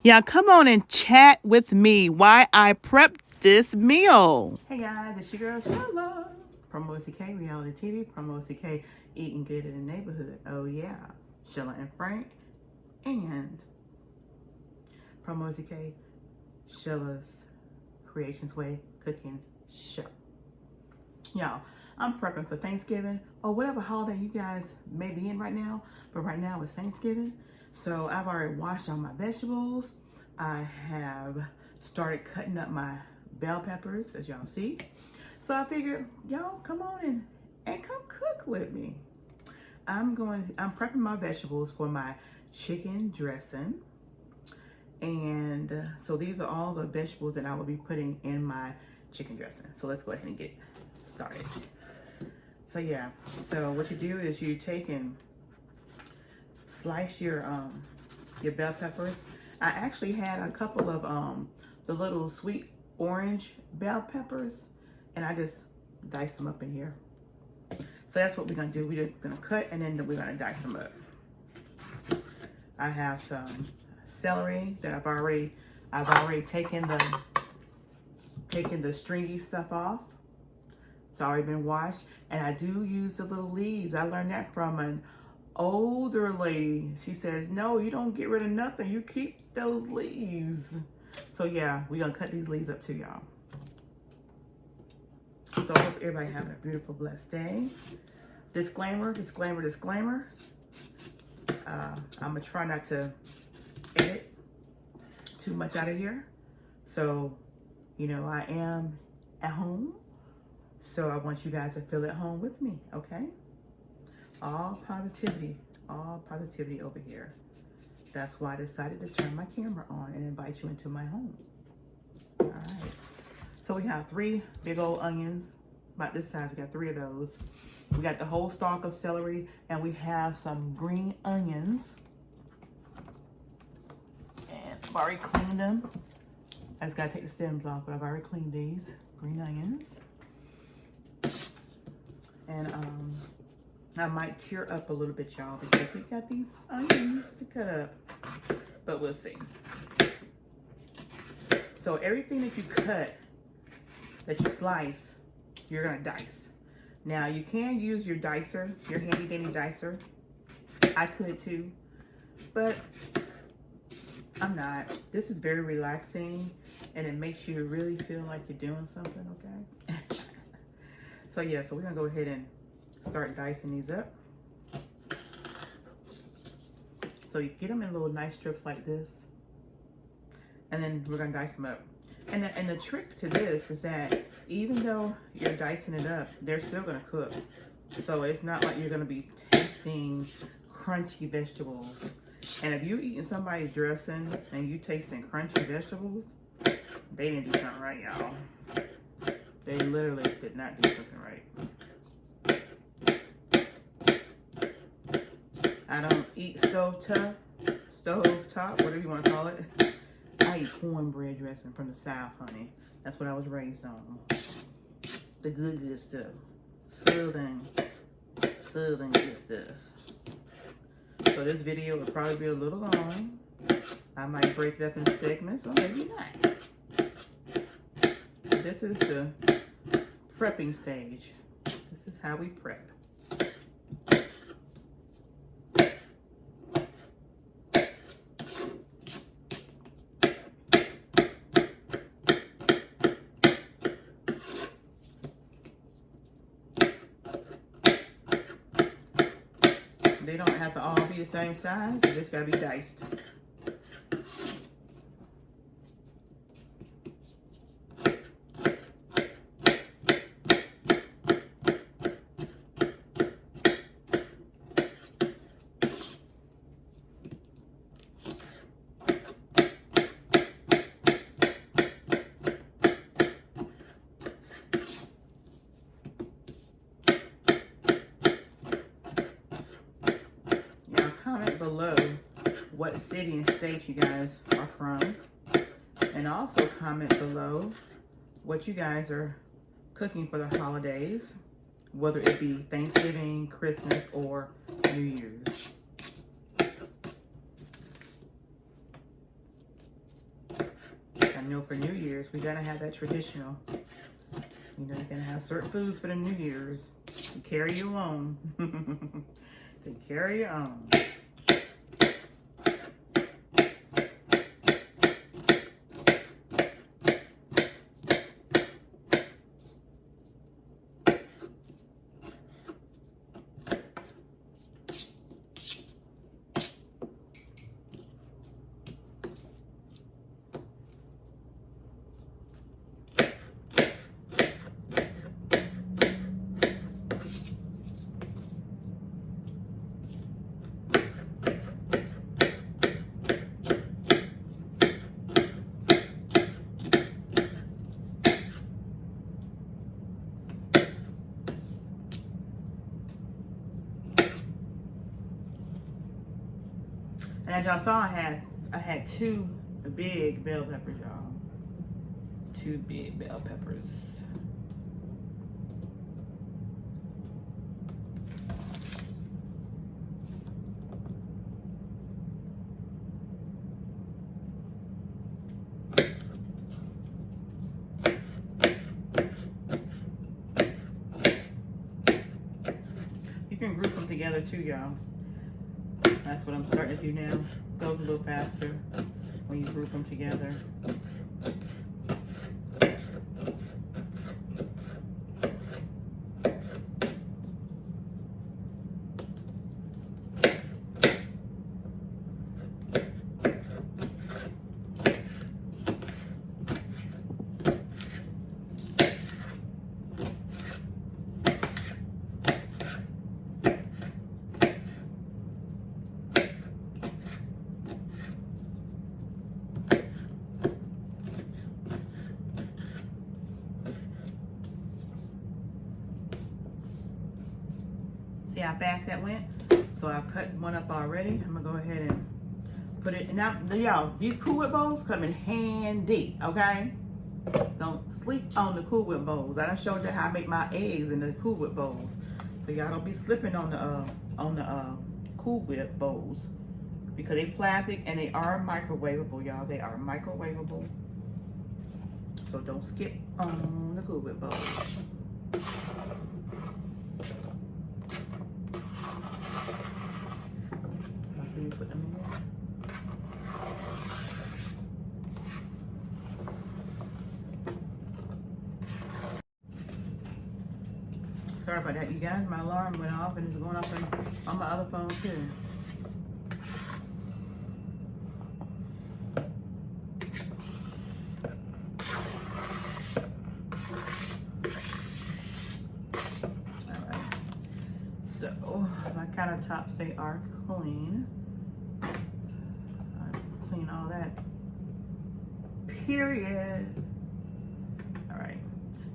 Yeah, come on and chat with me while I prep this meal. Hey guys, it's your girl Sheila. PromoSTK, reality TV, PromoSTK, eating good in the neighborhood. Oh yeah, Sheila and Frank, and PromoSTK, Sheila's Creations Way Cooking Show. Y'all, I'm prepping for Thanksgiving or whatever holiday you guys may be in right now, but right now it's Thanksgiving. So I've already washed all my vegetables. I have started cutting up my bell peppers, as y'all see. So I figured, y'all come on and come cook with me. I'm prepping my vegetables for my chicken dressing. And so these are all the vegetables that I will be putting in my chicken dressing. So let's go ahead and get started. So yeah, so what you do is you take and slice your bell peppers. I actually had a couple of the little sweet orange bell peppers, and I just dice them up in here. So that's what we're gonna do. We're gonna cut and then we're gonna dice them up. I have some celery that I've already taken the stringy stuff off. It's already been washed, and I do use the little leaves. I learned that from an older lady. She says, no, you don't get rid of nothing. You keep those leaves. So yeah, we're gonna cut these leaves up too, y'all. So I hope everybody having a beautiful, blessed day. Disclaimer, disclaimer, disclaimer. I'm gonna try not to edit too much out of here. So, you know, I am at home. So I want you guys to feel at home with me, okay? All positivity over here. That's why I decided to turn my camera on and invite you into my home. All right. So we have 3 big old onions, about this size. We got 3 of those. We got the whole stalk of celery, and we have some green onions. And I've already cleaned them. I just gotta take the stems off, but I've already cleaned these green onions. And I might tear up a little bit, y'all, because we got these onions to cut up, but we'll see. So everything that you cut, that you slice, you're gonna dice. Now you can use your dicer, your handy dandy dicer. I could too, but I'm not. This is very relaxing, and it makes you really feel like you're doing something, okay? So yeah, so we're gonna go ahead and start dicing these up. So you get them in little nice strips like this, and then we're gonna dice them up. And the trick to this is that even though you're dicing it up, they're still gonna cook. So it's not like you're gonna be tasting crunchy vegetables. And if you're eating somebody's dressing and you tasting crunchy vegetables, they didn't do something right, y'all. They literally did not do something right. I don't eat stovetop, whatever you want to call it. I eat cornbread dressing from the South, honey. That's what I was raised on. The good stuff. Southern good stuff. So this video will probably be a little long. I might break it up in segments, or maybe not. This is the prepping stage. This is how we prep. They don't have to all be the same size. They just gotta be diced. Comment below what city and state you guys are from, and also comment below what you guys are cooking for the holidays, whether it be Thanksgiving, Christmas, or New Year's. I know for New Year's, we gotta have that traditional. You know, you're gonna have certain foods for the New Year's to carry you on. To carry you on. And as y'all saw, I had 2 big bell peppers, y'all. 2 big bell peppers. You can group them together too, y'all. That's what I'm starting to do now. Goes a little faster when you group them together. See how fast that went? So I've cut one up already. I'm gonna go ahead and put it. Now, y'all, these Cool Whip bowls come in handy, okay? Don't sleep on the Cool Whip bowls. I done showed you how I make my eggs in the Cool Whip bowls. So y'all don't be slipping on the Cool Whip bowls because they plastic and they are microwavable, y'all. They are microwavable. So don't skip on the Cool Whip bowls. Put them in there. Sorry about that, you guys. My alarm went off and it's going off on my other phone too. Alright. So my countertops, they are clean. Clean all that, period. All right,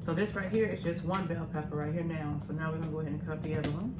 so this right here is just 1 bell pepper right here now. So now we're gonna go ahead and cut up the other one.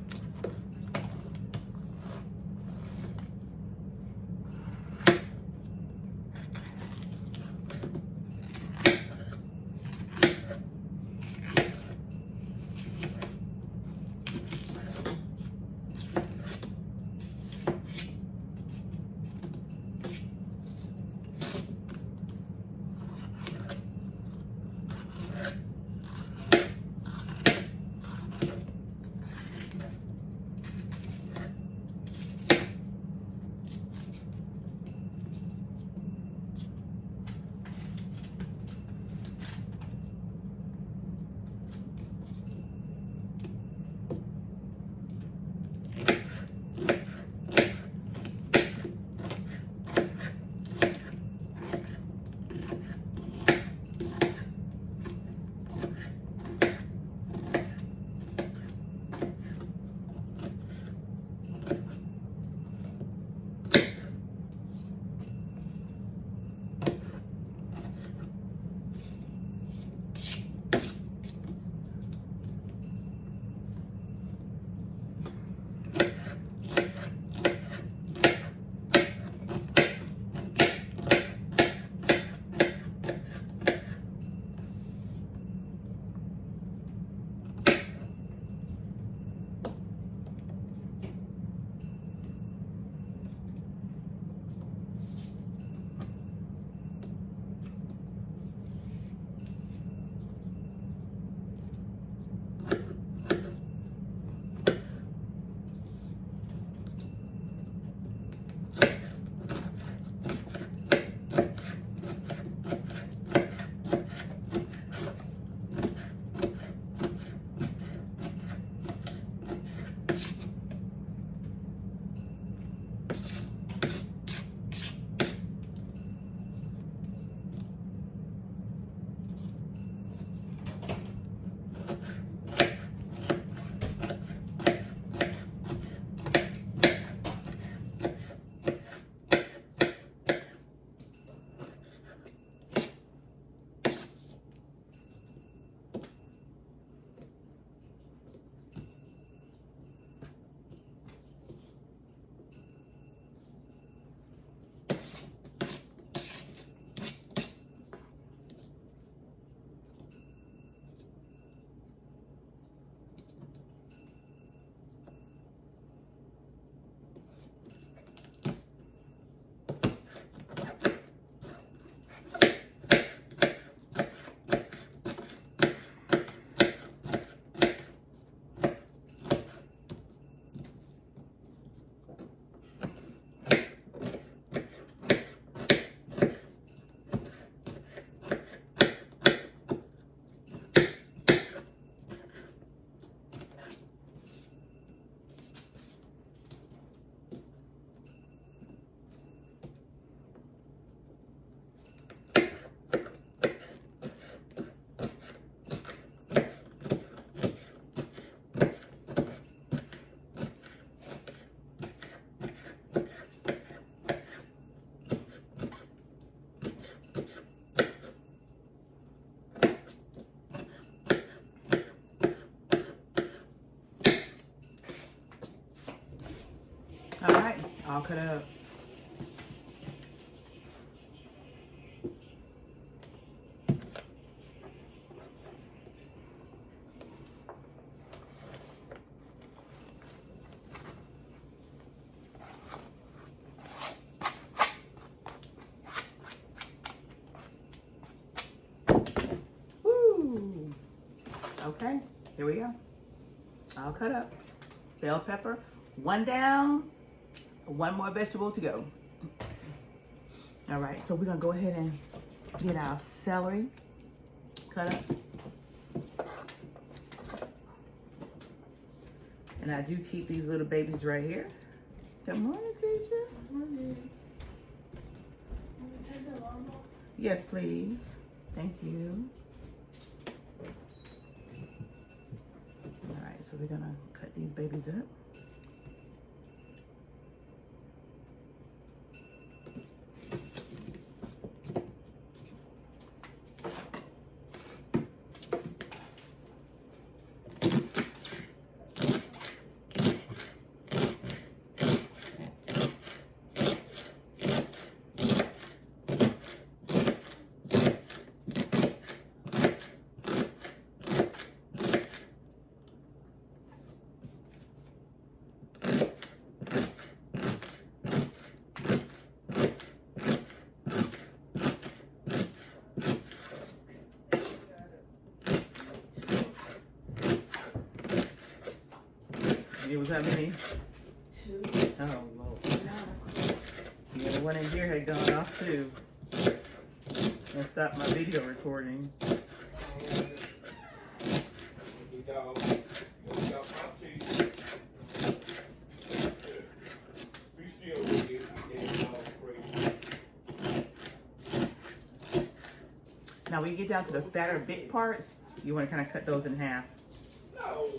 cut up. Woo! Okay, here we go. All cut up. Bell pepper, one down, one more vegetable to go. All right, so we're gonna go ahead and get our celery cut up. And I do keep these little babies right here. Good morning, teacher. Good morning. Want me to take the lawnmower? Yes, please. Thank you. All right, so we're gonna cut these babies up. It was how many? 2. Oh, Lord. Yeah, the one in here had gone off too. And stopped my video recording. Now when you get down to the fatter big parts, you want to kind of cut those in half. No.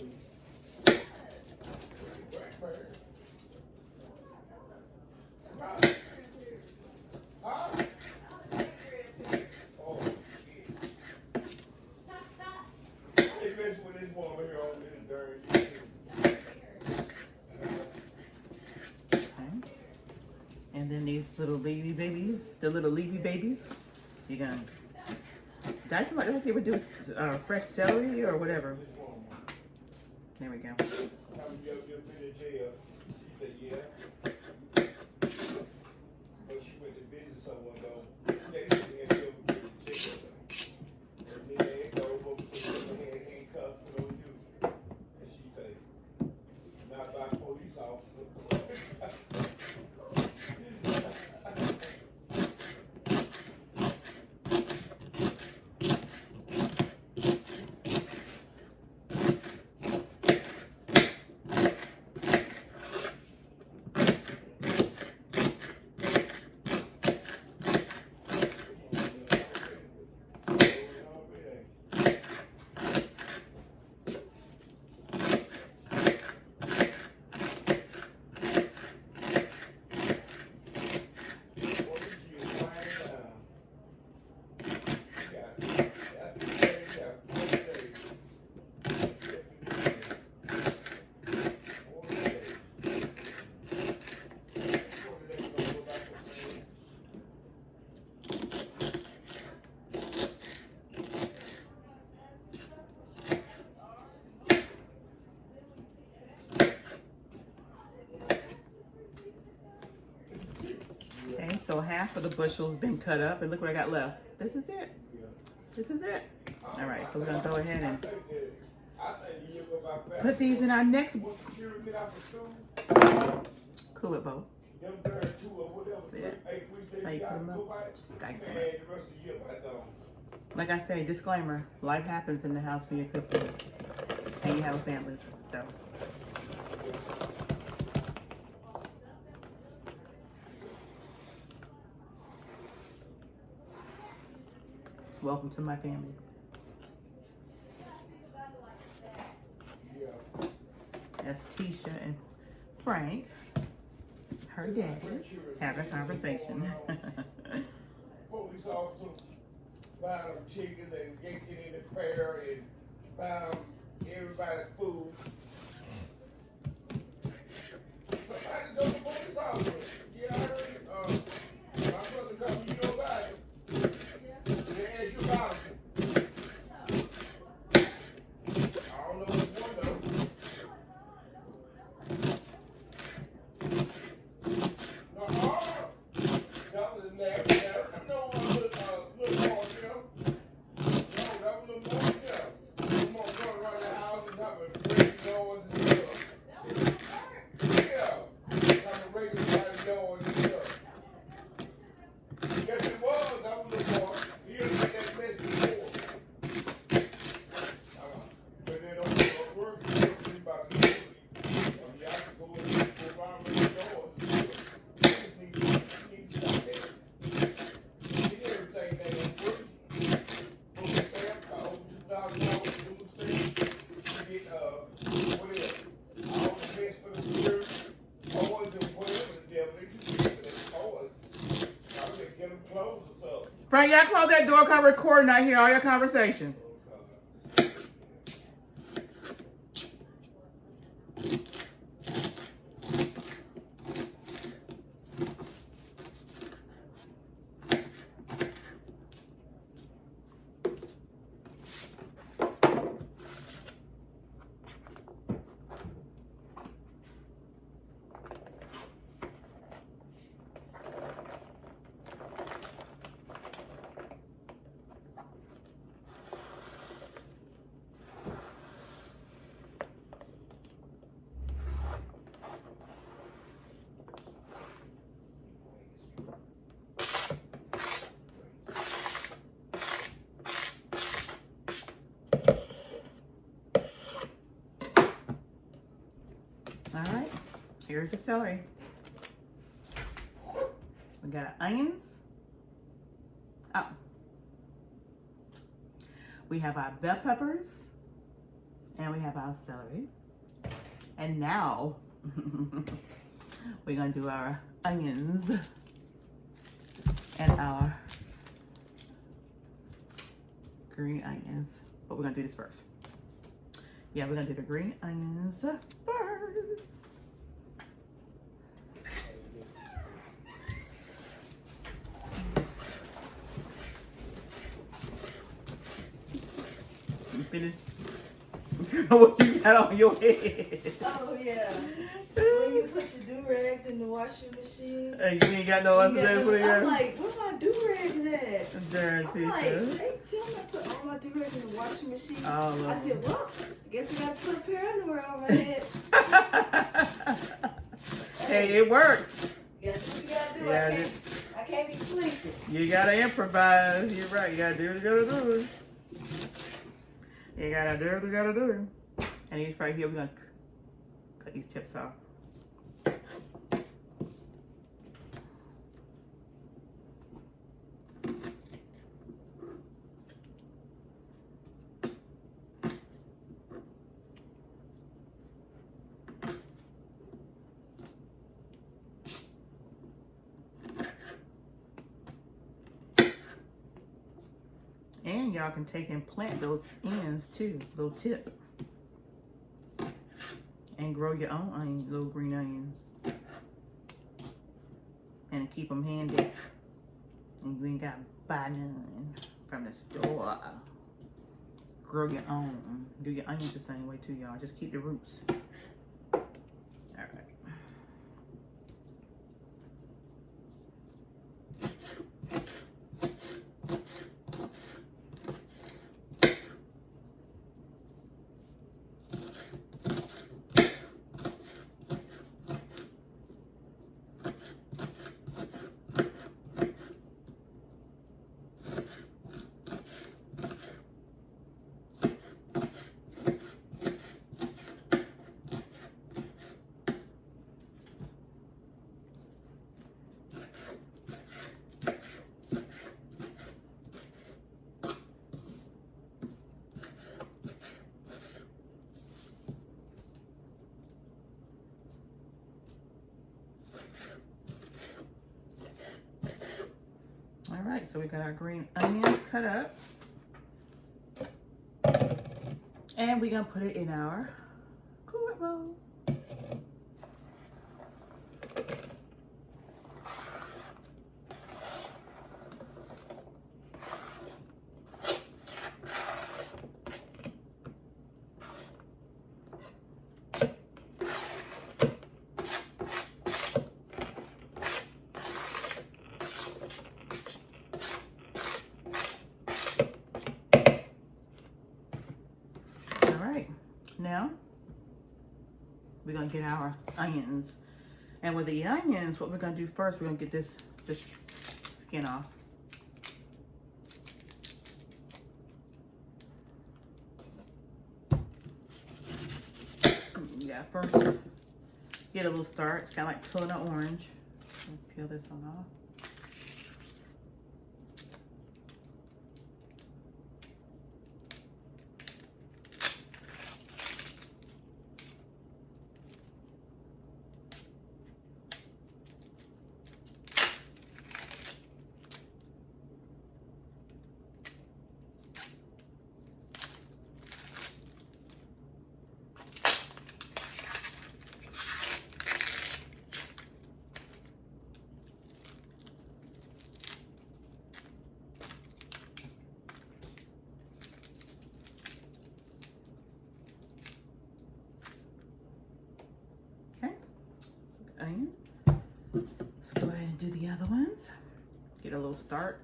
And then these little baby babies, the little leafy babies, you're gonna dice them like they would do fresh celery or whatever. There we go. Okay, so half of the bushel's been cut up, and look what I got left. This is it. This is it. All right, so we're gonna go ahead and put these in our next. Cool it, Bo. See that? That's how you put them up. Just dice them up. Like I say, disclaimer: life happens in the house when you're cooking, and you have a family. So. Welcome to my family. That's Tisha and Frank, her daddy, having a conversation. Police officer buying them chickens and getting in the prayer and buying everybody's food. Somebody know the police officer. what's up? Frank, y'all close that door 'cause I'm recording. I hear all your conversation. All right, here's the celery. We got onions. Oh. We have our bell peppers. And we have our celery. And now, we're gonna do our onions and our green onions. But we're gonna do this first. Yeah, we're gonna do the green onions first. You finished? What you got on your head? Oh yeah. When you put your do-rags in the washing machine. Hey, you ain't got no other than put it I'm in? like, where my do-rags at? Darn I'm teacher. like, they tell me I put all my do-rags in the washing machine. Oh, I said, well, I guess I gotta put a pair of underwear on my head. Hey, it works. Guess what you gotta do? Yeah, I can't be sleeping. You gotta improvise. You're right. You gotta do what you gotta do. You gotta do what you gotta do. And these right here, we're gonna cut these tips off. And y'all can take and plant those ends too, little tip. And grow your own onions, little green onions. And keep them handy. And you ain't got to buy none from the store. Grow your own. Do your onions the same way too, y'all. Just keep the roots. All right. All right, so we got our green onions cut up. And we're gonna put it in our cooler bowl. Now, we're gonna get our onions. And with the onions, what we're gonna do first, we're gonna get this skin off. Yeah, first, get a little start. It's kind of like peeling an orange. Peel this one off. start.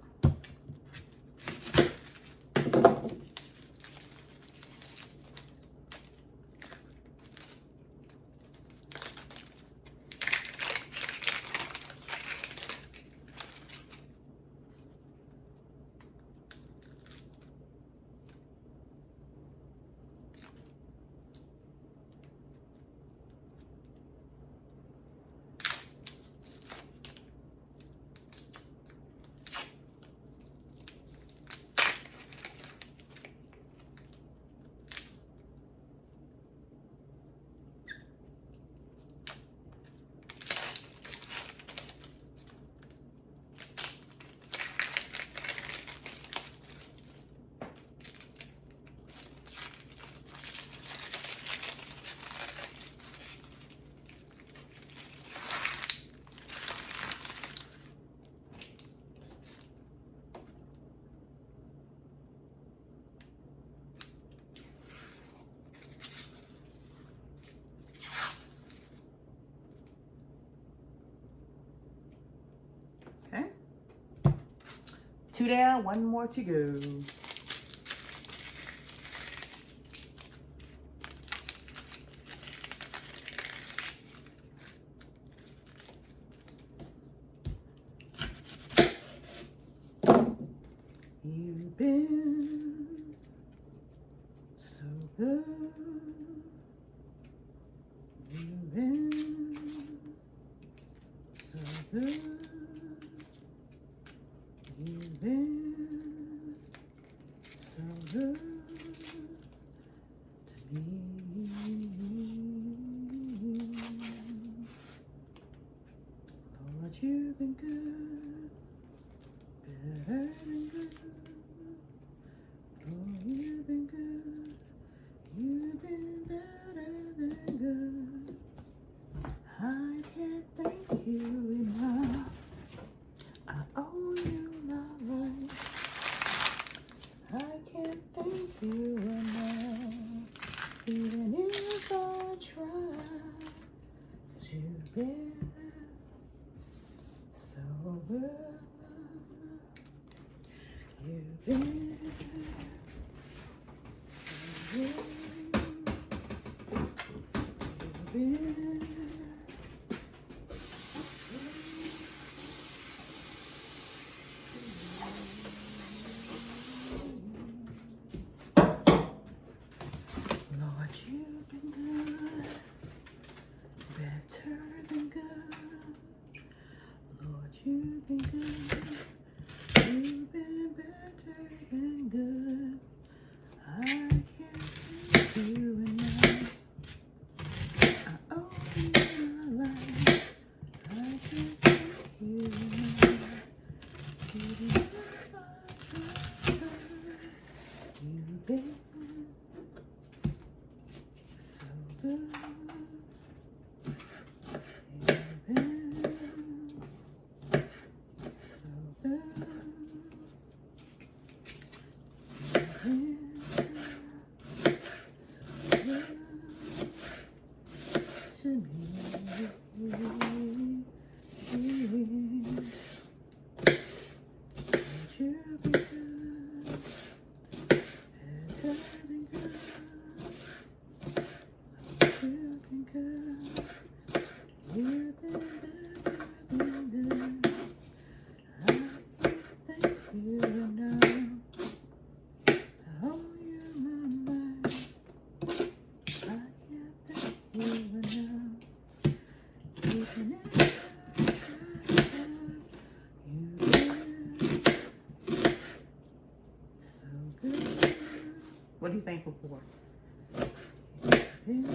Okay. 2 down, 1 more to go. You've been so good. You've been so good. You've been so good to me. Lord, you've been good, better than good. Oh, you've been good, you've been better than good. I can't thank you enough. I owe you my life. I can't thank you enough, even if I try. 'Cause you've been so good. You've been so good. You've been Lord, you've been good, better than good. Lord, you've been good, you've been better than good. I can't thank you enough. I owe you my life. I can't thank you enough. Even if I try, 'cause you've been so good. You've been so good. You've been so good to me. Would you be good, better than good? You've been good, you've been better than good. I can't thank you enough. I owe you my life. I can't thank you enough. Even if I try, 'cause you've been so good. What are you thankful for? You've been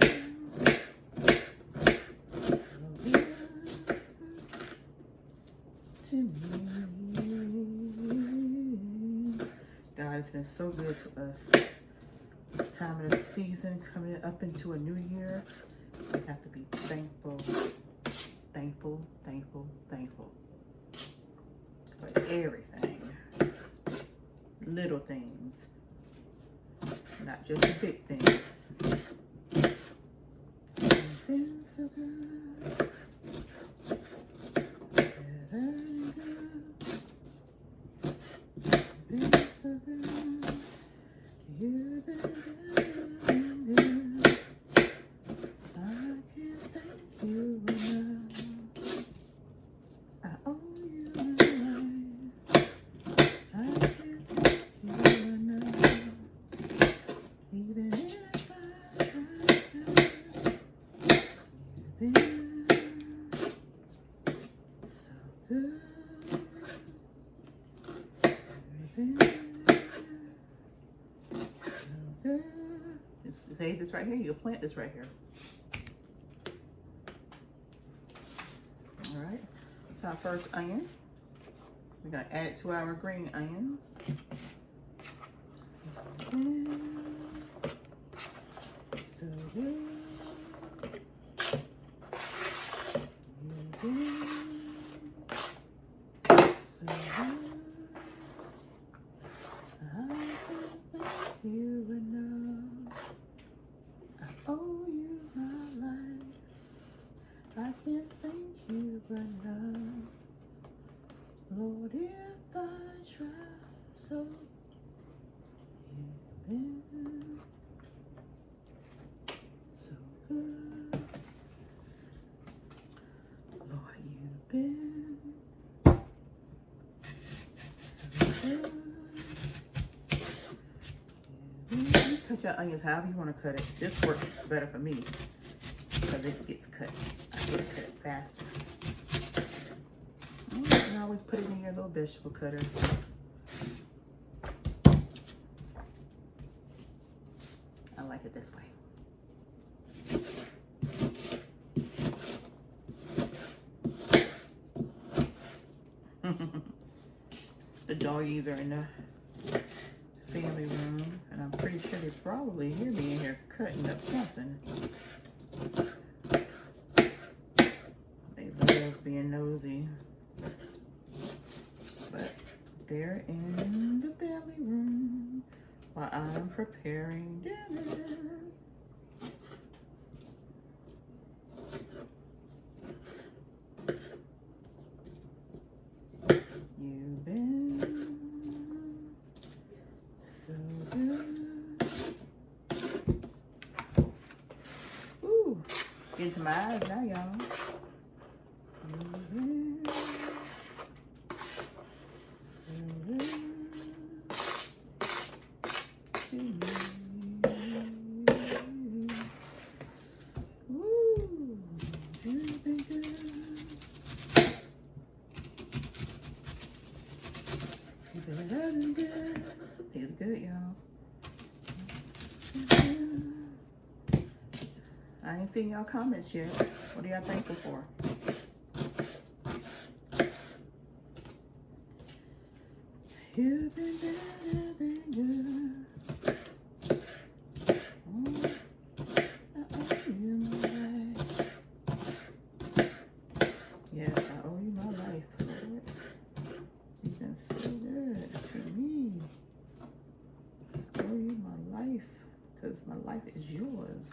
so good to me. God has been so good to us. This time of the season, coming up into a new year, we have to be thankful, thankful, thankful, thankful for everything. Little things, not just the big things. You've been so good, better than good. save this right here. You can plant this right here. All right. So our first onion. We're gonna add it to our green onions. So good. So good. You enough. I owe you my life. I can't thank you enough. Lord, if I try, so you've been so good. Lord, you've been so good. You cut your onions however you want to cut it. This works better for me because it gets cut. I get to cut it faster. You can always put it in your little vegetable cutter. I like it this way. The doggies are in the family room, and I'm pretty sure they probably hear me in here cutting up something. They love being nosy. But they're in the family room while I'm preparing dinner. You've been so good. Ooh, into my eyes now, y'all. You've been so good to me. Ooh, you've been good. Good. He's good, y'all. I ain't seen y'all comments yet. What are y'all thankful for? You've been better than good. Oh, I owe you my life. Yes, I owe you my life, Lord. You've been so good to me. I owe you my life, because my life is yours.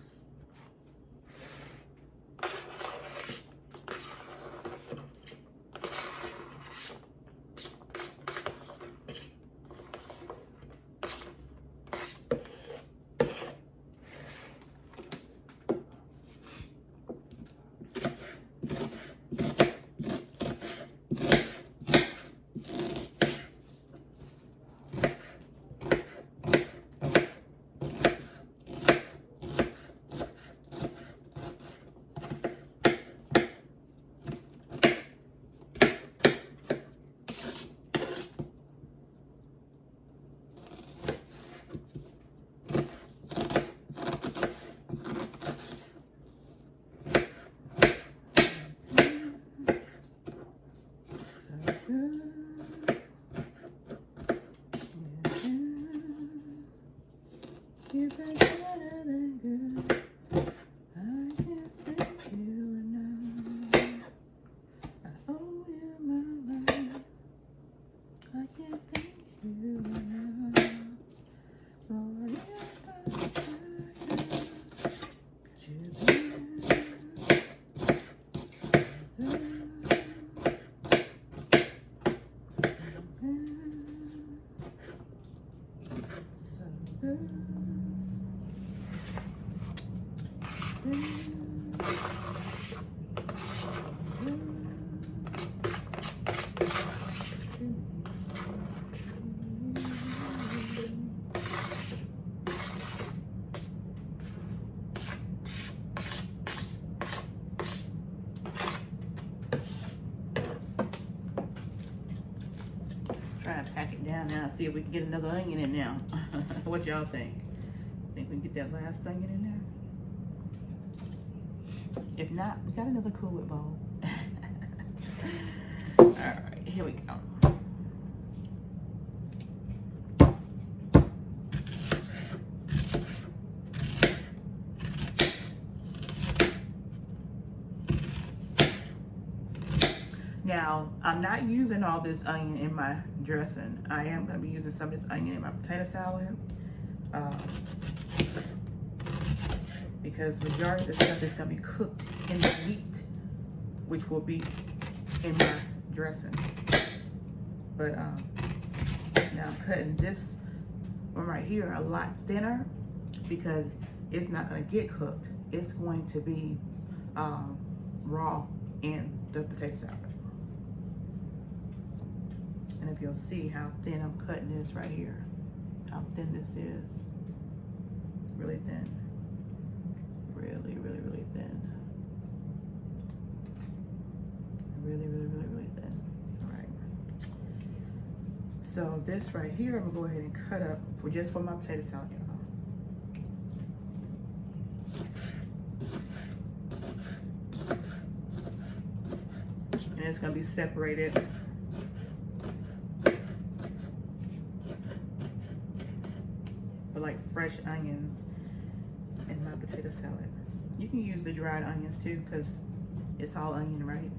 You've been better than good. I can't thank you enough. I owe you my life. I can't thank you enough. Lord, if I try, you've been so good. Try and pack it down now. See if we can get another onion in now. What y'all think? think we can get that last onion in there. If not, we got another Cool Whip bowl. All right, here we go. Now, I'm not using all this onion in my dressing. I am going to be using some of this onion in my potato salad. Because majority of the stuff is going to be cooked in the meat, which will be in my dressing. But now I'm cutting this one right here a lot thinner because it's not going to get cooked. It's going to be raw in the potato salad. And if you'll see how thin I'm cutting this right here, how thin this is, really thin, really, really, really thin, really, really, really, really thin. All right. So this right here, I'm gonna go ahead and cut up for just for my potato salad, y'all. And it's gonna be separated. Like fresh onions in my potato salad. You can use the dried onions too because it's all onion, right?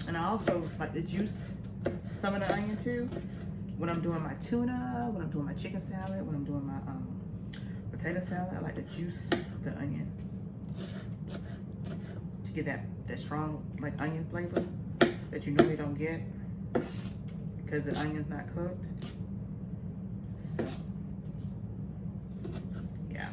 And I also like to juice some of the onion too. When I'm doing my tuna, when I'm doing my chicken salad, when I'm doing my potato salad, I like to juice the onion to get that strong like onion flavor that you normally don't get because the onion's not cooked. So, yeah.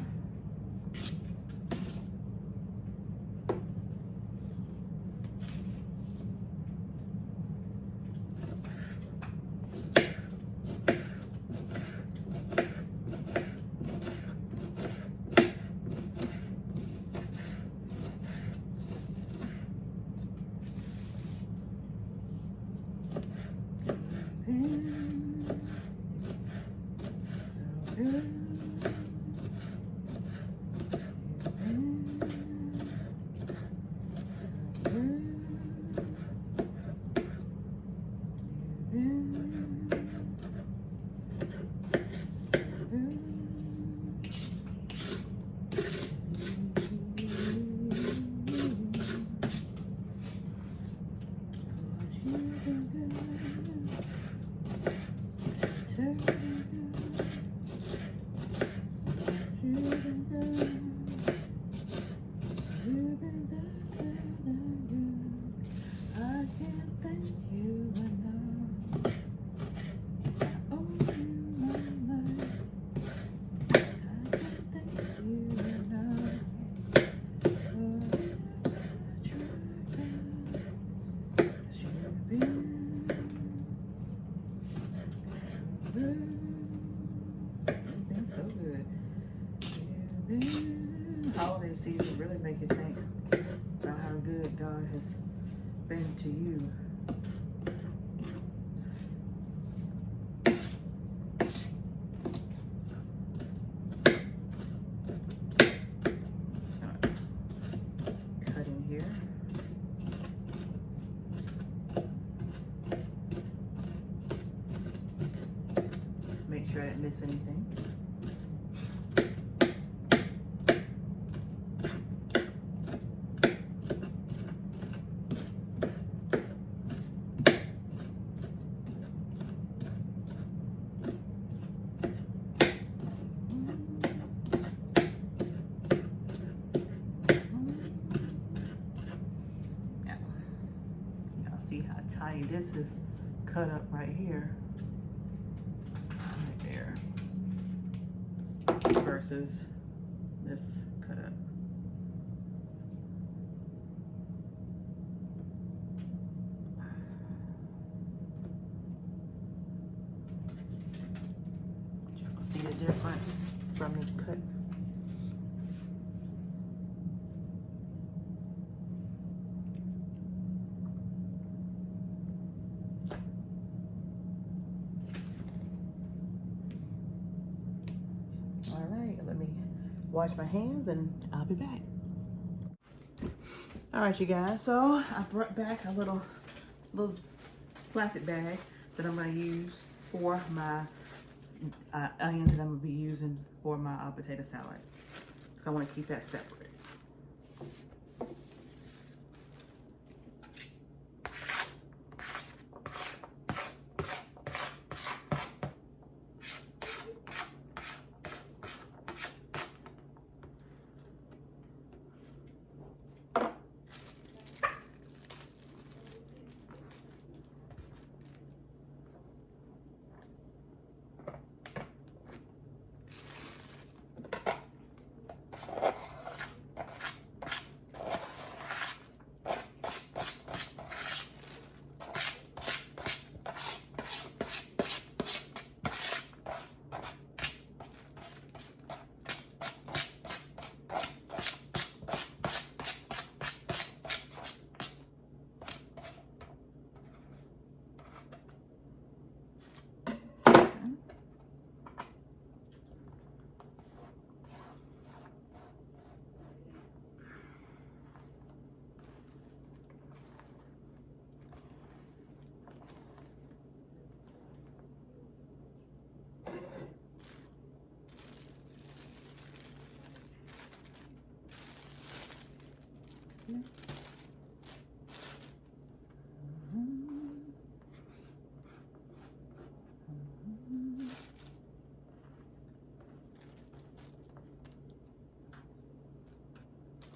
Holiday season really make you think about how good God has been to you. Cut in here. Make sure I didn't miss anything. See how tiny this is cut up right here, right there, versus this cut up. this from the cut. All right, let me wash my hands and I'll be back. All right, you guys, so I brought back a little plastic bag that I'm gonna use for my onions that I'm gonna be using for my potato salad. So I wanna keep that separate.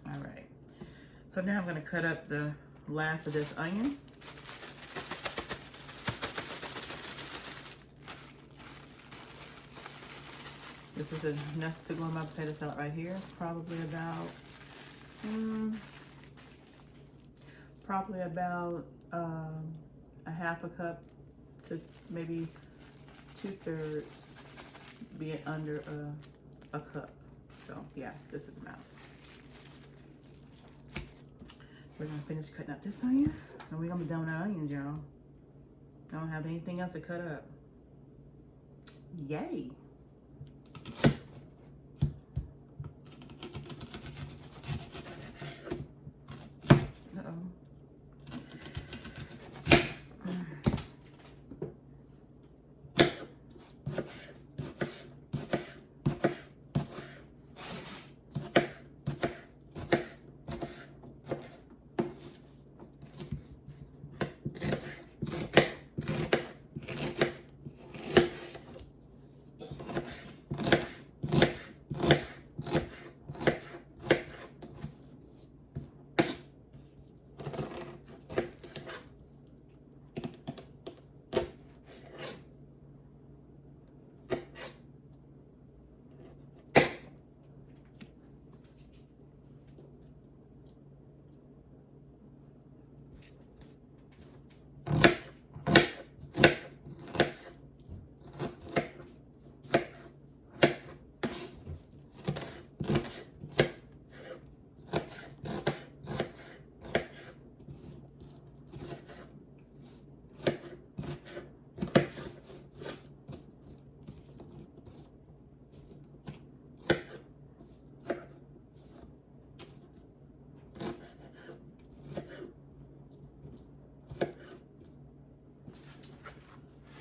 All right, so now I'm gonna cut up the last of this onion. This is enough to go in my potato salad right here. Probably about a half a cup to maybe 2/3 being under a cup. So yeah, this is the amount. We're gonna finish cutting up this onion and we're gonna be done with our onions, y'all. I don't have anything else to cut up. Yay.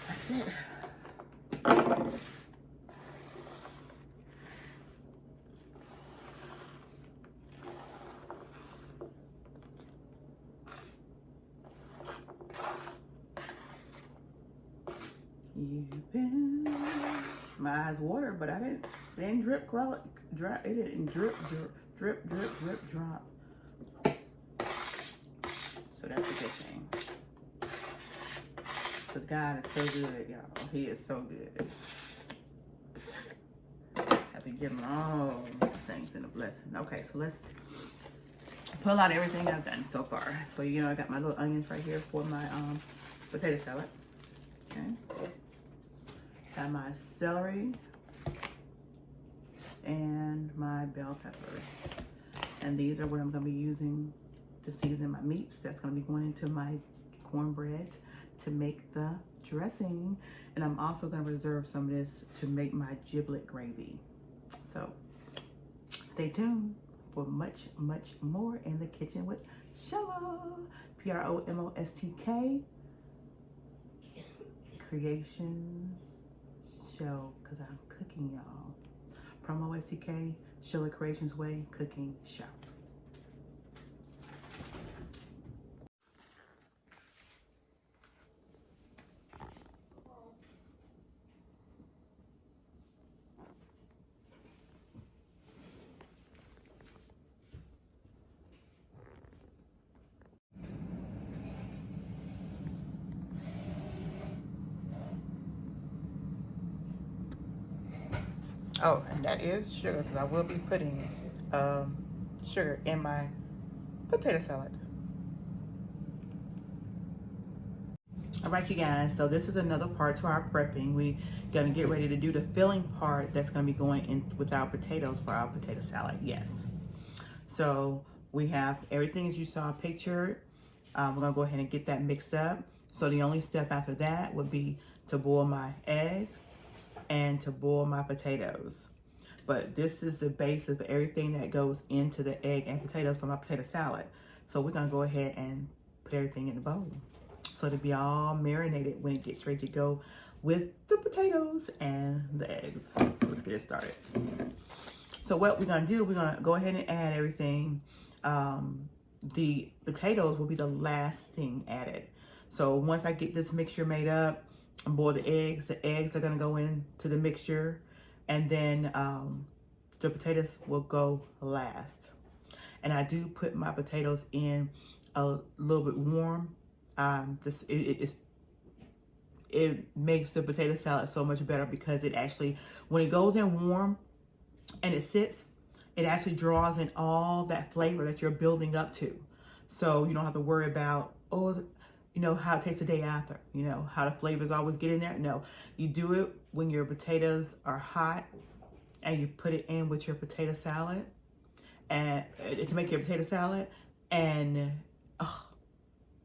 That's it. You've been, my eyes water, but it didn't drip, drop. It didn't drip, drop. So that's a good thing. Because God is so good, y'all. He is so good. Have to give him all the things in a blessing. Okay, so let's pull out everything I've done so far. So, you know, I got my little onions right here for my potato salad. Okay. Got my celery. my bell peppers. And these are what I'm gonna be using to season my meats. That's gonna be going into my cornbread to make the dressing. And I'm also gonna reserve some of this to make my giblet gravy. So stay tuned for much, much more in the kitchen with Sheila. PROMOSTK Creations Show, because I'm cooking, y'all. PromoSTK, Sheila Creations Way Cooking Show. Oh, and that is sugar, because I will be putting sugar in my potato salad. All right, you guys, so this is another part to our prepping. We gonna get ready to do the filling part that's gonna be going in with our potatoes for our potato salad, yes. So we have everything as you saw pictured. We're gonna go ahead and get that mixed up. So the only step after that would be to boil my eggs and to boil my potatoes. But this is the base of everything that goes into the egg and potatoes for my potato salad. So we're gonna go ahead and put everything in the bowl, so to be all marinated when it gets ready to go with the potatoes and the eggs. So let's get it started. So what we're gonna do, we're gonna go ahead and add everything. The potatoes will be the last thing added. So once I get this mixture made up and boil the eggs are gonna go into the mixture, and then the potatoes will go last. And I do put my potatoes in a little bit warm. It makes the potato salad so much better, because it actually, when it goes in warm and it sits, it actually draws in all that flavor that you're building up to. So you don't have to worry about, oh, you know, how it tastes the day after, you know, how the flavors always get in there. No, you do it when your potatoes are hot and you put it in with your potato salad, and to make your potato salad, and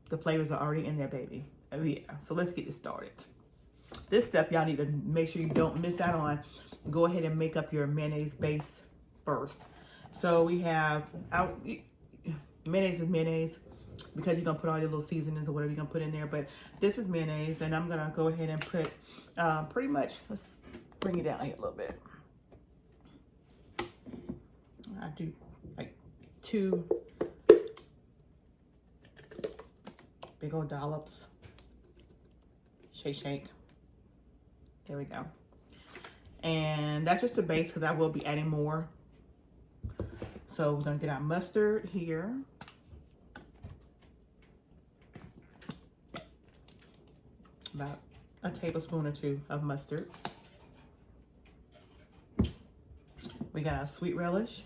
the flavors are already in there, baby. Oh yeah, so let's get this started. This step y'all need to make sure you don't miss out on. Go ahead and make up your mayonnaise base first. So we have mayonnaise is mayonnaise, because you're gonna put all your little seasonings or whatever you're gonna put in there. But this is mayonnaise, and I'm gonna go ahead and put pretty much, let's bring it down here a little bit. I do like 2 big old dollops. Shake, shake. There we go. And that's just the base, because I will be adding more. So we're gonna get our mustard here. About a tablespoon or 2 of mustard. We got our sweet relish.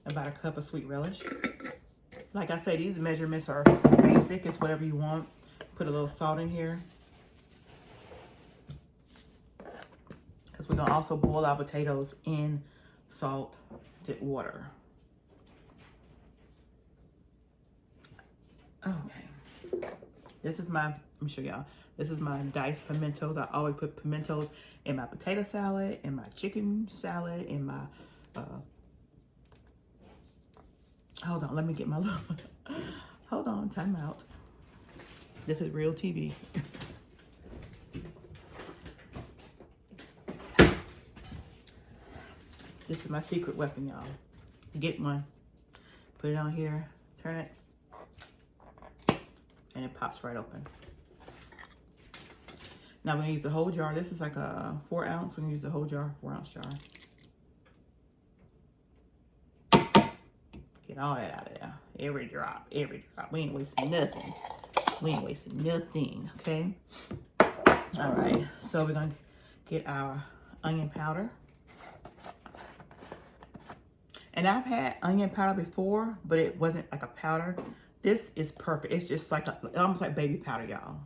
About a cup of sweet relish. Like I said, these measurements are basic. It's whatever you want. Put a little salt in here, because we're gonna also boil our potatoes in salted water. Okay. This is my, let me show y'all. This is my diced pimentos. I always put pimentos in my potato salad, in my chicken salad, in my, hold on, let me get my little, hold on, time out. This is real TV. This is my secret weapon, y'all. Get one, put it on here, turn it, and it pops right open. Now we're gonna use the whole jar. This is like a 4 ounce. We're gonna use the whole jar, 4 ounce jar. Get all that out of there. Every drop, every drop. We ain't wasting nothing. We ain't wasting nothing, okay? All right, so we're gonna get our onion powder. And I've had onion powder before, but it wasn't like a powder. This is perfect. It's just like almost like baby powder, y'all.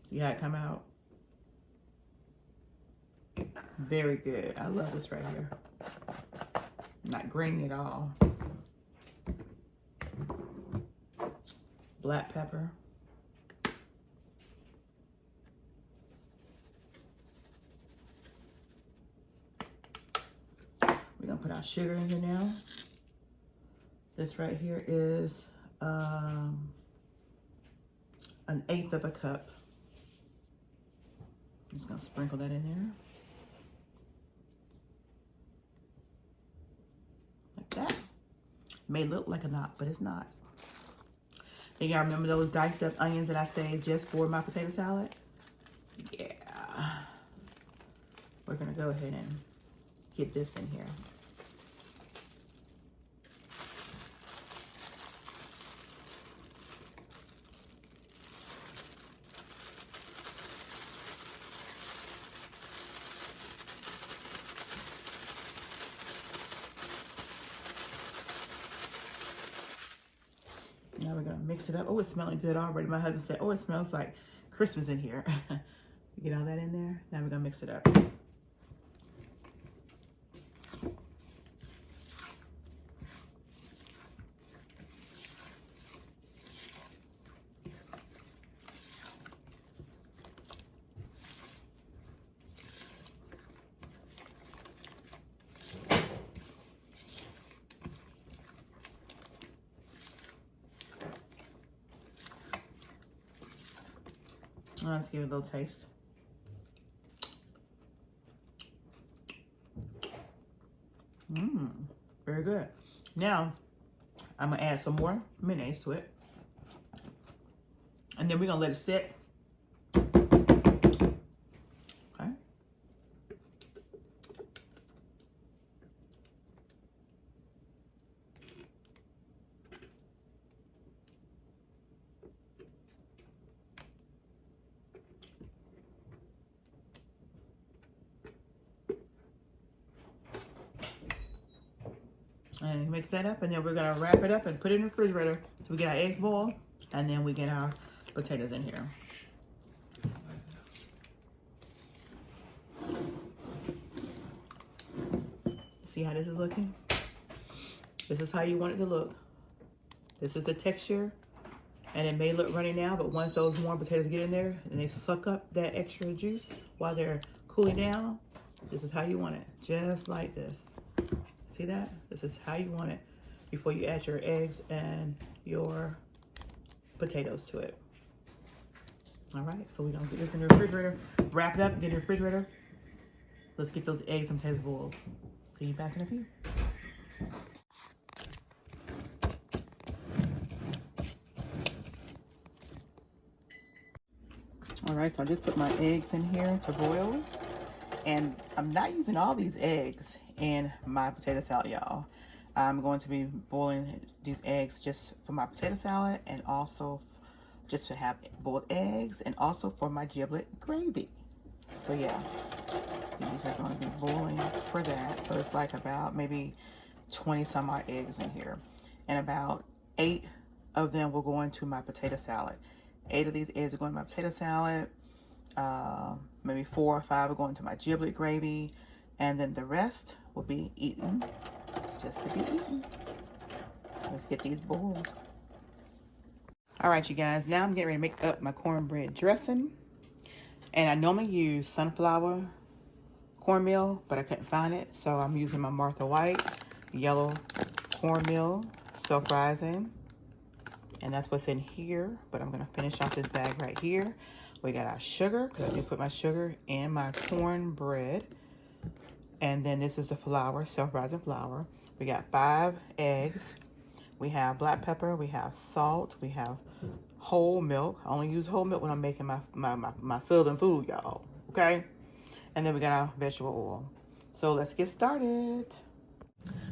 See how it come out? Very good. I love this right here. Not grainy at all. Black pepper. We're gonna put our sugar in here now. This right here is 1/8 of a cup. I'm just gonna sprinkle that in there. Like that. May look like a knot, but it's not. And y'all remember those diced up onions that I saved just for my potato salad? Yeah. We're gonna go ahead and get this in here. Now we're gonna mix it up. Oh, it's smelling good already. My husband said, oh, it smells like Christmas in here. Get all that in there. Now we're gonna mix it up. Let's give it a little taste. Very good. Now, I'm gonna add some more mayonnaise to it. And then we're gonna let it sit. Okay. And mix that up, and then we're gonna wrap it up and put it in the refrigerator so we get our eggs boiled, and then we get our potatoes in here. See how this is looking? This is how you want it to look. This is the texture, and it may look runny now, but once those warm potatoes get in there and they suck up that extra juice while they're cooling down, this is how you want it, just like this. See that? This is how you want it before you add your eggs and your potatoes to it. All right, so we're gonna get this in the refrigerator, wrap it up, get it in the refrigerator. Let's get those eggs and potatoes boiled. See you back in a few. All right, so I just put my eggs in here to boil. And I'm not using all these eggs in my potato salad, y'all. I'm going to be boiling these eggs just for my potato salad, and also just to have boiled eggs, and also for my giblet gravy. So yeah, these are going to be boiling for that. So it's like about maybe 20 some odd eggs in here, and about 8 of them will go into my potato salad. 8 of these eggs are going to my potato salad. Maybe 4 or 5 are going to my giblet gravy, and then the rest will be eaten, just to be eaten. Let's get these boiled. All right, you guys, now I'm getting ready to make up my cornbread dressing. And I normally use sunflower cornmeal, but I couldn't find it, so I'm using my Martha White yellow cornmeal, self-rising. And that's what's in here, but I'm gonna finish off this bag right here. We got our sugar, because I do put my sugar in my cornbread. And then this is the flour, self-rising flour. We got 5 eggs. We have black pepper, we have salt, we have whole milk. I only use whole milk when I'm making my southern food, y'all, okay? And then we got our vegetable oil. So let's get started.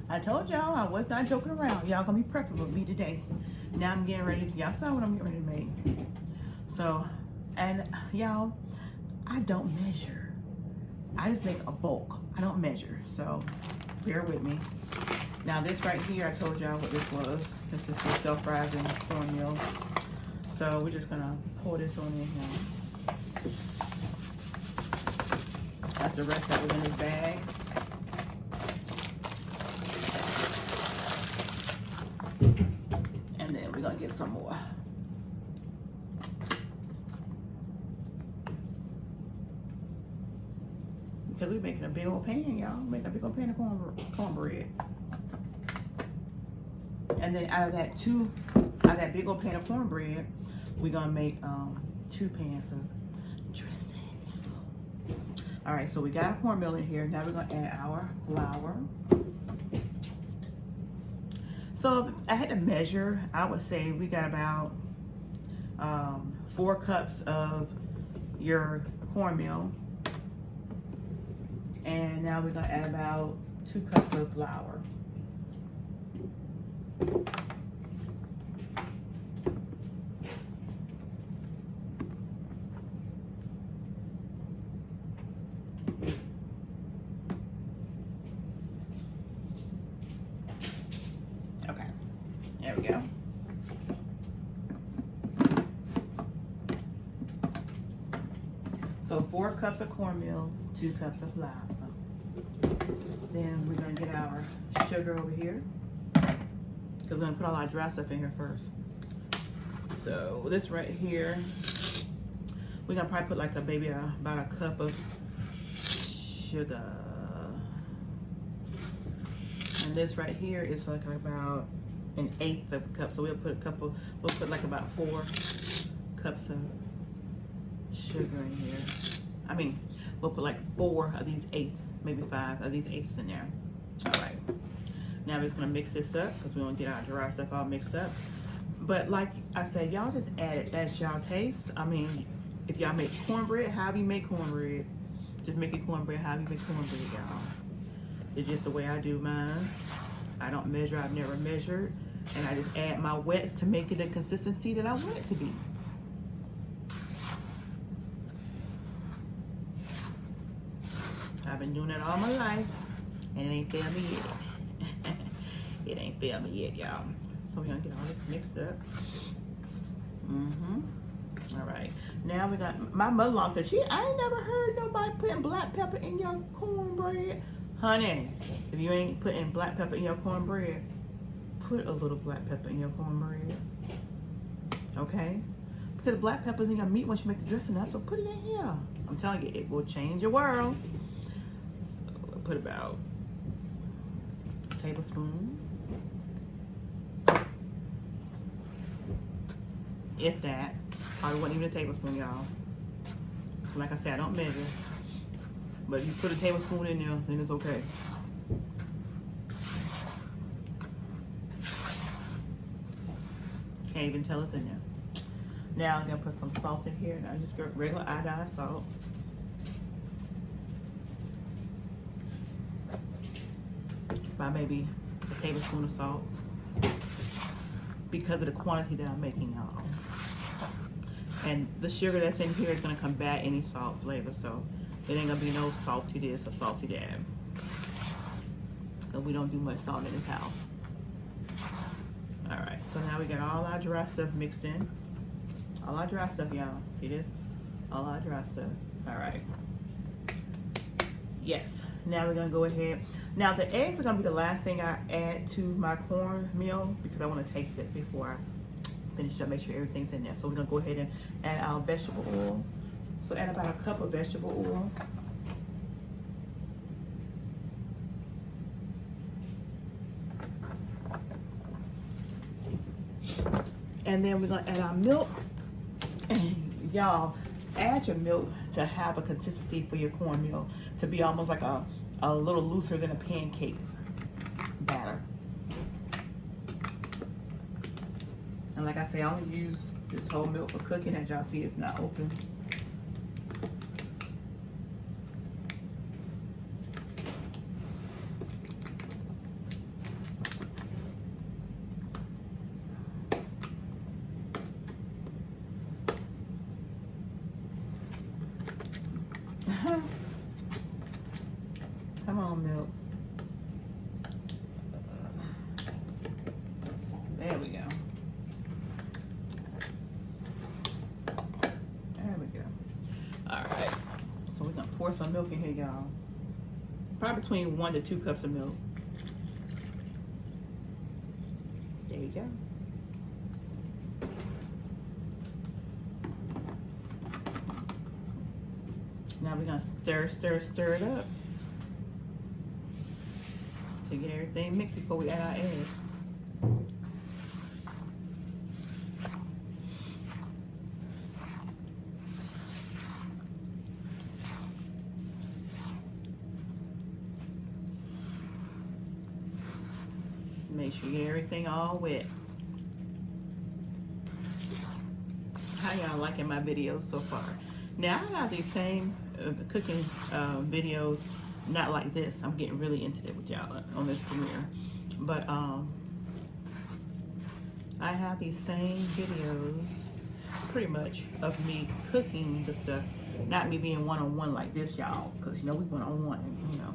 I told y'all I was not joking around. Y'all gonna be prepping with me today. Now I'm getting ready. Y'all saw what I'm getting ready to make. So, and y'all, I don't measure. I just make a bulk. I don't measure. So bear with me. Now this right here, I told y'all what this was. This is the self-rising cornmeal. So we're just gonna pour this on in here. That's the rest that was in this bag. And then we're gonna get some more. Because we're making a big old pan, y'all. Making a big old pan of cornbread. And then out of that big old pan of cornbread, we're gonna make 2 pans of dressing. All right, so we got our cornmeal in here. Now we're gonna add our flour. So I had to measure. I would say we got about 4 cups of your cornmeal. And now we're gonna add about 2 cups of flour. Okay, there we go. So 4 cups of cornmeal, 2 cups of flour. Then we're gonna get our sugar over here, because we're gonna put all our dry stuff in here first. So this right here, we're gonna probably put like about a cup of sugar. And this right here is like about 1/8 of a cup. So we'll put like about 4 cups of sugar in here. I mean, we'll put like 4 of these 8, maybe 5 of these 8s in there. All right. Now we're just gonna mix this up because we want to get our dry stuff all mixed up. But like I said, y'all just add it as y'all taste. I mean, if y'all make cornbread, however you make cornbread, just make it cornbread however you make cornbread, y'all. It's just the way I do mine. I don't measure, I've never measured. And I just add my wets to make it the consistency that I want it to be. I've been doing it all my life, and it ain't failed me yet. It ain't failed me yet, y'all. So we're gonna get all this mixed up. All right. Now we got, my mother-in-law said, I ain't never heard nobody putting black pepper in your cornbread. Honey, if you ain't putting black pepper in your cornbread, put a little black pepper in your cornbread. Okay? Because black pepper's in your meat once you make the dressing up, so put it in here. I'm telling you, it will change your world. So we'll put about a tablespoon. If that. Probably wasn't even a tablespoon, y'all. Like I said, I don't measure. But if you put a tablespoon in there, then it's okay. Can't even tell it's in there. Now I'm gonna put some salt in here. Now just get regular iodine salt. About maybe a tablespoon of salt. Because of the quantity that I'm making, y'all. And the sugar that's in here is gonna combat any salt flavor, so it ain't gonna be no salty this or salty that. Because we don't do much salt in this house. All right, so now we got all our dry stuff mixed in. All our dry stuff, y'all. See this? All our dry stuff. All right. Yes, now we're gonna go ahead. Now the eggs are gonna be the last thing I add to my cornmeal because I wanna taste it before I finish up, make sure everything's in there. So we're gonna go ahead and add our vegetable oil. So add about a cup of vegetable oil. And then we're gonna add our milk. And y'all, add your milk to have a consistency for your cornmeal to be almost like a little looser than a pancake batter. And like I say, I only use this whole milk for cooking. As y'all see, it's not open. Come on, milk. There we go. There we go. All right. So we're gonna pour some milk in here, y'all. Probably between 1 to 2 cups of milk. There you go. Now we're gonna stir it up to get everything mixed before we add our eggs. Make sure you get everything all wet. How y'all liking my videos so far? Now I have these same cooking videos, not like this. I'm getting really into it with y'all on this premiere, but I have these same videos pretty much of me cooking the stuff, not me being one-on-one like this, y'all, because you know we one-on-one, you know.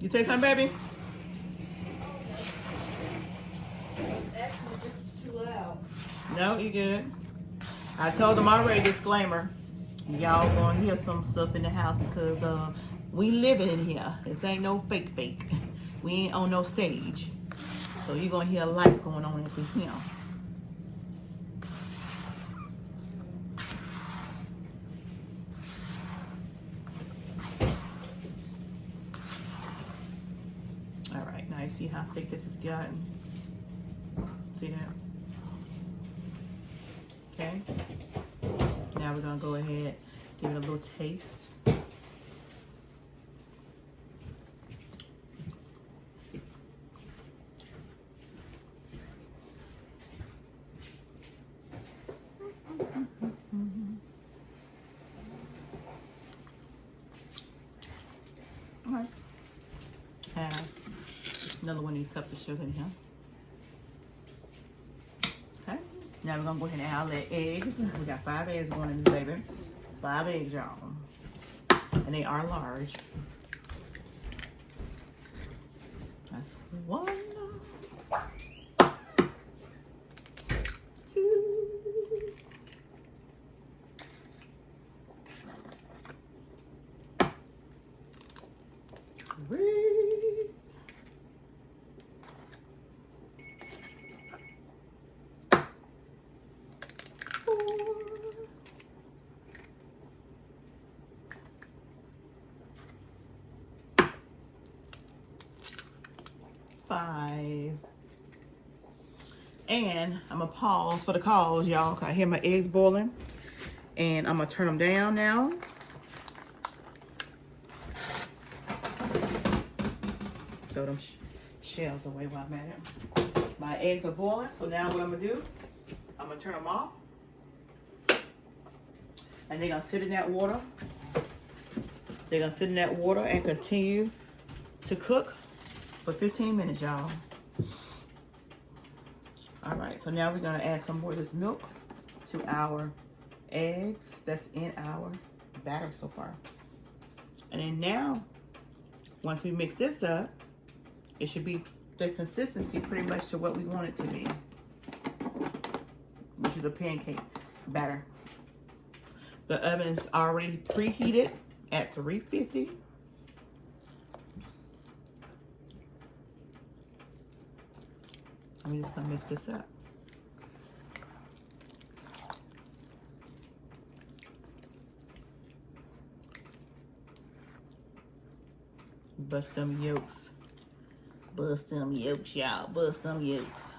You say something, baby? Actually, this was too loud. No, you good. I told them already, disclaimer. Y'all gonna hear some stuff in the house because we living in here. This ain't no fake. We ain't on no stage. So you're gonna hear life going on if we here. Now you see how thick this has gotten? See that? Okay. Now we're gonna go ahead, give it a little taste. Okay. Have another one of these cups of sugar in here. Okay. Now we're gonna go ahead and add all the eggs. We got 5 eggs going in this baby. 5 eggs, y'all. And they are large. That's 1, 2, 3. 5. And I'm gonna pause for the calls, y'all. I hear my eggs boiling, and I'm gonna turn them down now. Throw them shells away while I'm at it. My eggs are boiling, so now what I'm gonna do, I'm gonna turn them off, and they're gonna sit in that water. They're gonna sit in that water and continue to cook for 15 minutes, y'all. All right, so now we're gonna add some more of this milk to our eggs that's in our batter so far. And then now, once we mix this up, it should be the consistency pretty much to what we want it to be, which is a pancake batter. The oven's already preheated at 350. I'm just gonna mix this up. Bust them yolks. Bust them yolks, y'all. Bust them yolks.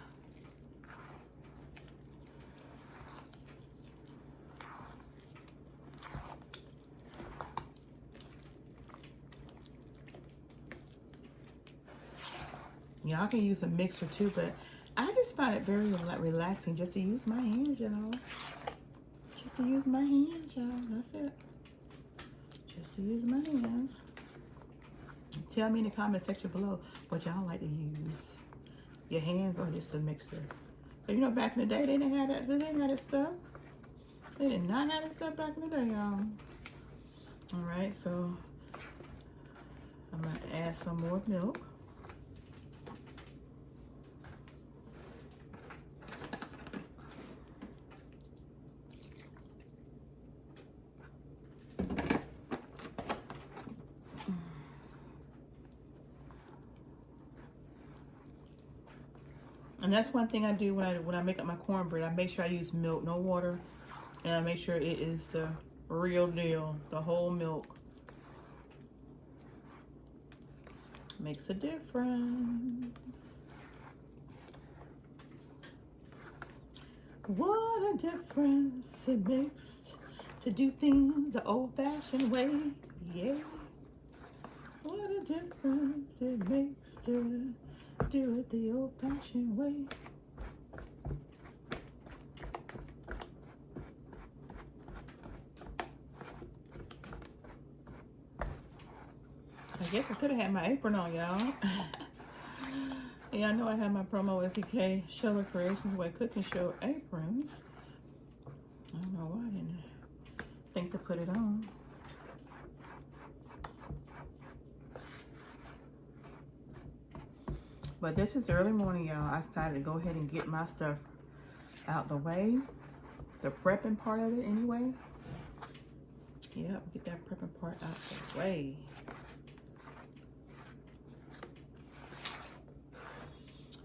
Y'all can use a mixer too, but I just find it very relaxing just to use my hands, y'all. Just to use my hands, y'all. That's it. Just to use my hands. Tell me in the comment section below what y'all like to use. Your hands or just a mixer. But you know, back in the day, they didn't have that. They didn't have this stuff. They did not have this stuff back in the day, y'all. All right, so I'm gonna add some more milk. And that's one thing I do when I make up my cornbread. I make sure I use milk, no water, and I make sure it is the real deal, the whole milk. Makes a difference. What a difference it makes to do things the old-fashioned way. Yeah. What a difference it makes to do it the old-fashioned way. I guess I could have had my apron on, y'all. Yeah, I know I have my PromoSTK Sheila Creations Way Cooking Show aprons. I don't know why I didn't think to put it on. But this is early morning, y'all. I decided to go ahead and get my stuff out the way. The prepping part of it anyway. Yep, get that prepping part out the way.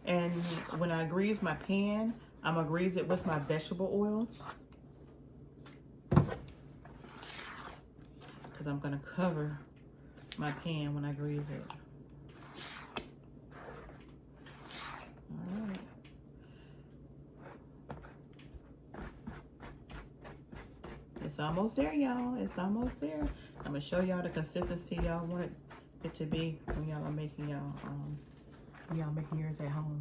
And when I grease my pan, I'm gonna grease it with my vegetable oil. Because I'm gonna cover my pan when I grease it. All right. It's almost there, y'all. It's almost there. I'm gonna show y'all the consistency y'all want it to be when y'all are making y'all making yours at home.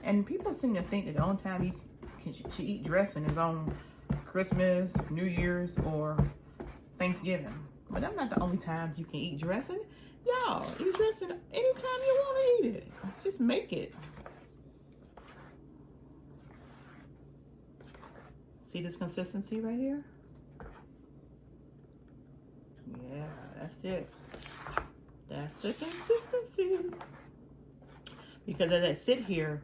And people seem to think that the only time you should eat dressing is on Christmas, New Year's, or Thanksgiving. But that's not the only times you can eat dressing. Y'all, eat dressing anytime you want to eat it. Just make it. See this consistency right here? Yeah, that's it. That's the consistency. Because as it sits here,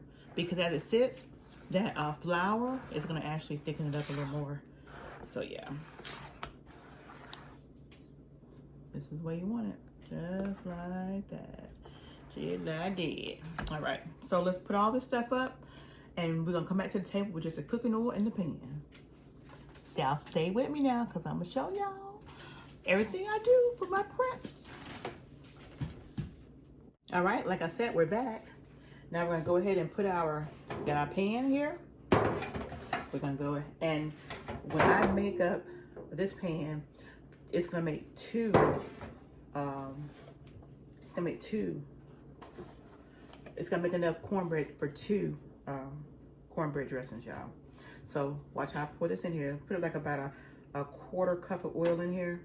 that flour is going to actually thicken it up a little more. So yeah. This is the way you want it. Just like that. Just like I did. All right. So let's put all this stuff up. And we're going to come back to the table with just a cooking oil in the pan. So y'all stay with me now because I'm going to show y'all everything I do for my preps. All right, like I said, we're back. Now we're gonna go ahead and got our pan here. We're gonna go, and when I make up this pan, it's gonna make two, it's gonna make enough cornbread for two cornbread dressings, y'all. So watch how I pour this in here. Put like about a quarter cup of oil in here.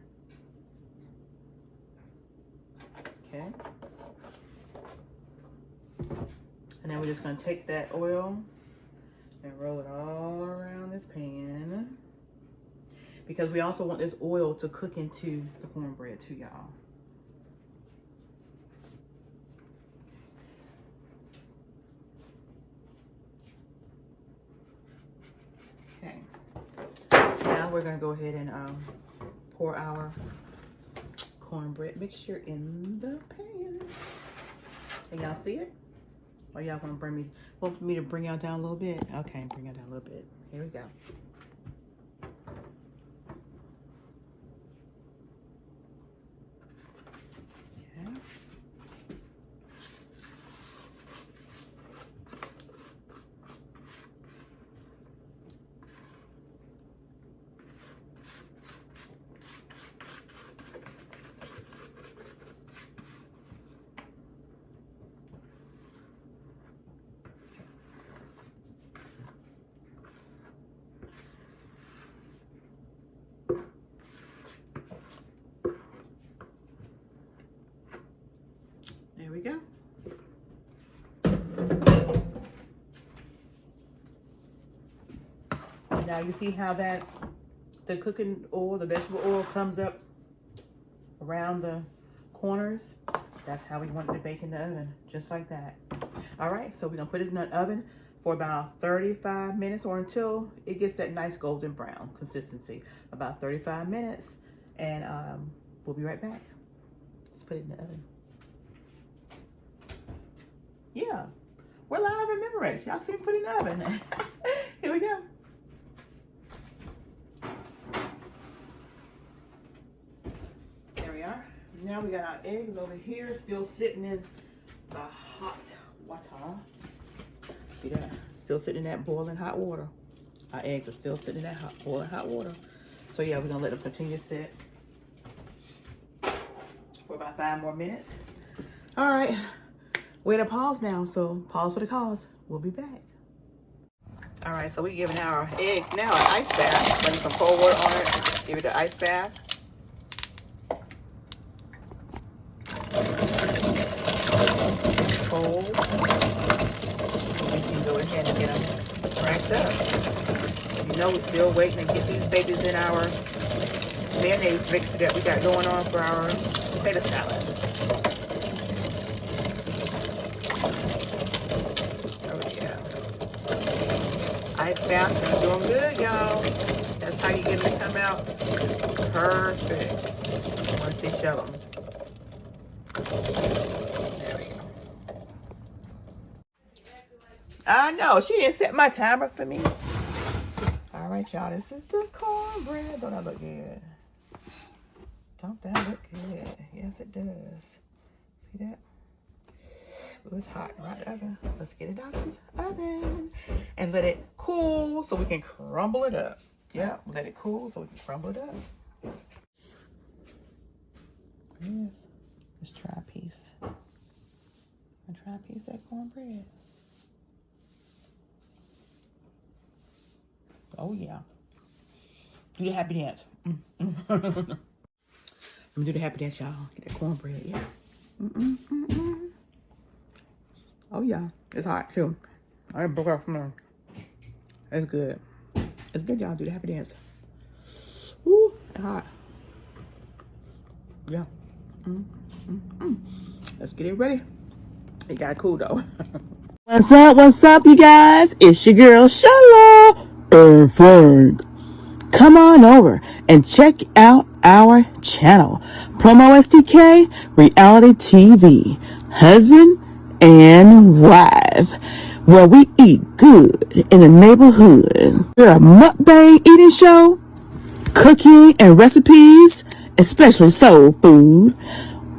Okay. And then we're just gonna take that oil and roll it all around this pan, because we also want this oil to cook into the cornbread too, y'all. Okay. Now we're gonna go ahead and pour our cornbread mixture in the pan. Can y'all see it? Or y'all want me to bring y'all down a little bit? Okay, bring y'all down a little bit. Here we go. Okay. There we go. Now you see how the cooking oil, the vegetable oil comes up around the corners. That's how we want it to bake in the oven, just like that. All right, so we're gonna put this in the oven for about 35 minutes or until it gets that nice golden brown consistency. About 35 minutes, and we'll be right back. Let's put it in the oven. Yeah. We're live in Memorex. Y'all see me put it in the oven. Here we go. There we are. Now we got our eggs over here, still sitting in the hot water. See that? Still sitting in that boiling hot water. Our eggs are still sitting in that boiling hot water. So yeah, we're gonna let them continue to sit for about 5 more minutes. All right, we're at a pause now, so pause for the cause. We'll be back. All right, so we're giving our eggs now an ice bath. Putting some cold water on it. Give it an ice bath. Cold. So we can go ahead and get them cranked up. You know, we're still waiting to get these babies in our mayonnaise mixture that we got going on for our potato salad. Oh yeah. Ice bath is doing good, y'all. That's how you get them to come out perfect. Once you shell them. There we go. I know, she didn't set my timer for me. All right, y'all, this is the cornbread. Don't that look good? Don't that look good? Yes, it does. See that? Ooh, it's hot right out the oven. Let's get it out the oven and let it cool so we can crumble it up. Yeah, let it cool so we can crumble it up. Yes. Let's try a piece. I'll try a piece of that cornbread. Oh yeah. Do the happy dance. Let me do the happy dance, y'all. Get that cornbread, yeah. Oh yeah, it's hot too. I broke off from there. It's good. It's good, y'all. Do the happy dance. Ooh, it's hot. Yeah. Let's get it ready. It got cool though. What's up, you guys? It's your girl Sheila and Frank. Come on over and check out our channel, PromoSTK Reality TV, husband and wife, where we eat good in the neighborhood. We're a mukbang eating show, cooking and recipes, especially soul food,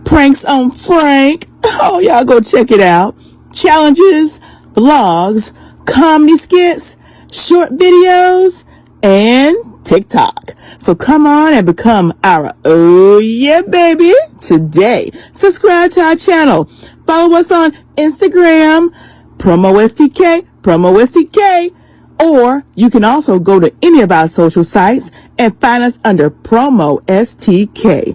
pranks on Frank. Oh, y'all go check it out. Challenges, vlogs, comedy skits, short videos, and TikTok. So come on and become our oh yeah baby today. Subscribe to our channel. Follow us on Instagram, PromoSTK, or you can also go to any of our social sites and find us under PromoSTK.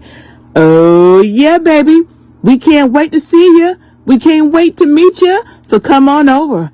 Oh yeah baby. We can't wait to see you. We can't wait to meet you. So come on over